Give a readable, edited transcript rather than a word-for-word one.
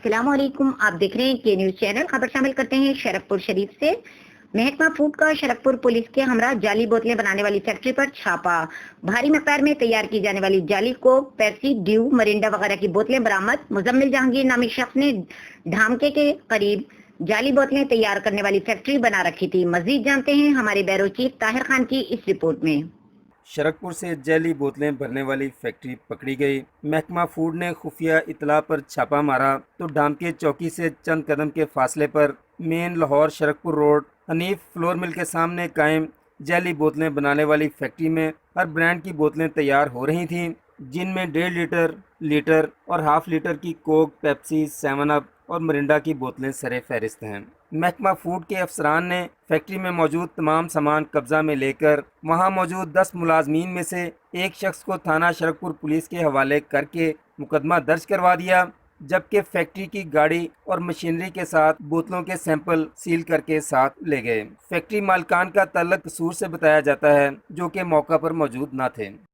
अस्सलाम वालेकुम। आप देख रहे हैं के न्यूज चैनल। खबर शामिल करते हैं शरफपुर शरीफ से। महकमा फूड का शरफपुर पुलिस के हमरा जाली बोतलें बनाने वाली फैक्ट्री पर छापा। भारी मकदार में तैयार की जाने वाली जाली को पेप्सी, ड्यू, मरिंडा वगैरह की बोतलें बरामद। मुजम्मिल जहांगीर नामी शख्स ने ढामके के करीब जाली बोतलें तैयार करने वाली फैक्ट्री बना रखी थी। मजीद जानते हैं हमारे ब्यूरो चीफ ताहिर खान की इस रिपोर्ट में। शरकपुर से जैली बोतलें भरने वाली फैक्ट्री पकड़ी गई। महकमा फूड ने खुफिया इतला पर छापा मारा तो ढामके चौकी से चंद कदम के फासले पर main Lahore Sharakpur road Hanif flour mill के सामने कायम जैली बोतलें बनाने वाली फैक्ट्री में हर ब्रांड की बोतलें तैयार हो रही थीं, जिनमें 1.5 लीटर, लीटर और हाफ लीटर की कोक, पेप्सी, 7 अप और मरिंडा की बोतलें सरे फहरिस्त हैं। महकमा फूड के अफसरान ने फैक्ट्री में मौजूद तमाम सामान कब्जा में लेकर वहां मौजूद 10 मुलाजमीन में से एक शख्स को थाना शरकपुर पुलिस के हवाले करके मुकदमा दर्ज करवा दिया, जबकि फैक्ट्री की गाड़ी और मशीनरी के साथ बोतलों के सैंपल सील करके साथ ले गए। फैक्ट्री मालिकान का ताल्लुक कसूर से बताया जाता है, जो कि मौका पर मौजूद न थे।